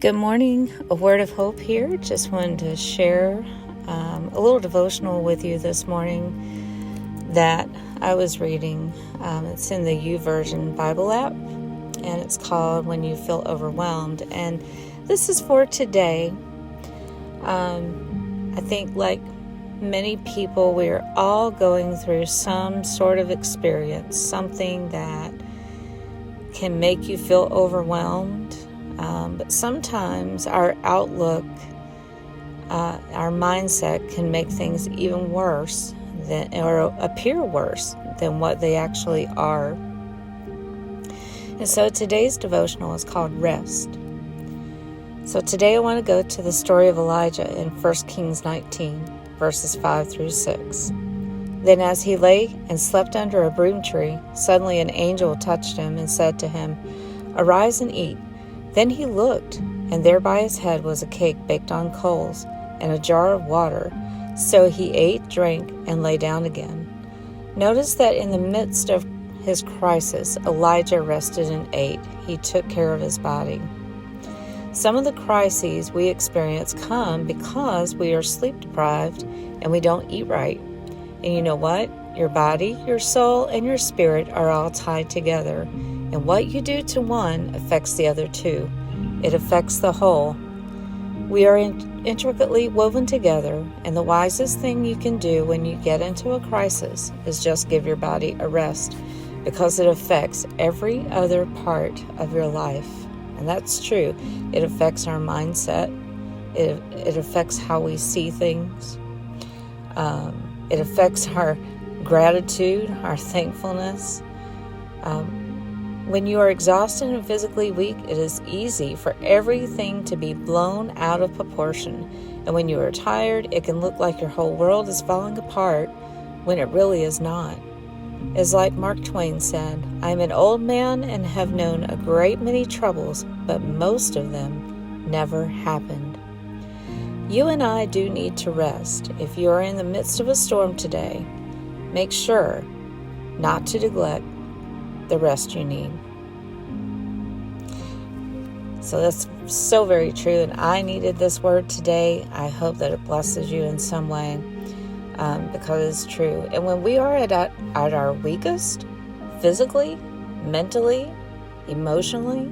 Good morning. A word of hope here. Just wanted to share a little devotional with you this morning that I was reading. It's in the YouVersion Bible app, and it's called When You Feel Overwhelmed. And this is for today. I think, like many people, we're all going through some sort of experience, something that can make you feel overwhelmed. But sometimes our outlook, our mindset can make things even worse or appear worse than what they actually are. And so today's devotional is called Rest. So today I want to go to the story of Elijah in 1 Kings 19, verses 5 through 6. Then as he lay and slept under a broom tree, suddenly an angel touched him and said to him, "Arise and eat." Then he looked, and there by his head was a cake baked on coals and a jar of water. So he ate, drank, and lay down again. Notice that in the midst of his crisis, Elijah rested and ate. He took care of his body. Some of the crises we experience come because we are sleep deprived and we don't eat right. And you know what? Your body, your soul, and your spirit are all tied together. And what you do to one affects the other two. It affects the whole. We are intricately woven together, and the wisest thing you can do when you get into a crisis is just give your body a rest, because it affects every other part of your life. And that's true. It affects our mindset. It affects how we see things. It affects our gratitude, our thankfulness. When you are exhausted and physically weak, it is easy for everything to be blown out of proportion. And when you are tired, it can look like your whole world is falling apart when it really is not. It's like Mark Twain said, "I am an old man and have known a great many troubles, but most of them never happened." You and I do need to rest. If you are in the midst of a storm today, make sure not to neglect the rest you need. So that's so very true, and I needed this word today. I hope that it blesses you in some way, because it's true. And when we are at our weakest, physically, mentally, emotionally,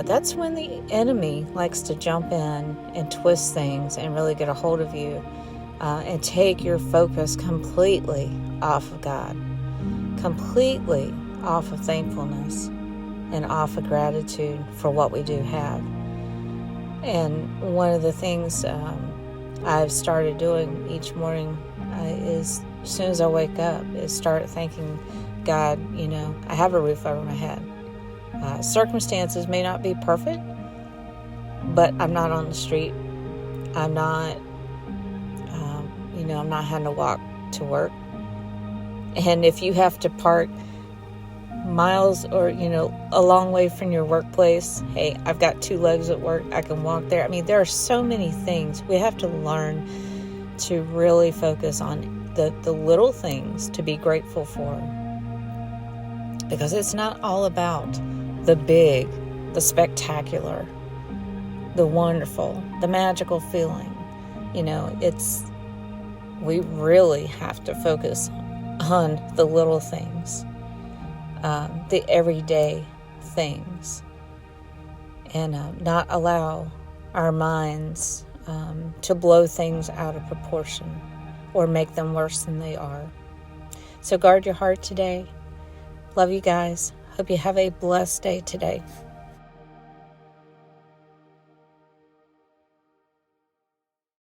that's when the enemy likes to jump in and twist things and really get a hold of you and take your focus completely off of God, completely off of thankfulness and off of gratitude for what we do have. And one of the things I've started doing each morning is, as soon as I wake up, is start thanking God. I have a roof over my head. Circumstances may not be perfect, but I'm not on the street. I'm not, I'm not having to walk to work. And if you have to park miles or, a long way from your workplace, hey, I've got 2 legs at work. I can walk there. I mean, there are so many things. We have to learn to really focus on the little things to be grateful for. Because it's not all about the big, the spectacular, the wonderful, the magical feeling. We really have to focus on the little things, the everyday things, and not allow our minds to blow things out of proportion or make them worse than they are. So guard your heart today. Love you guys. Hope you have a blessed day today.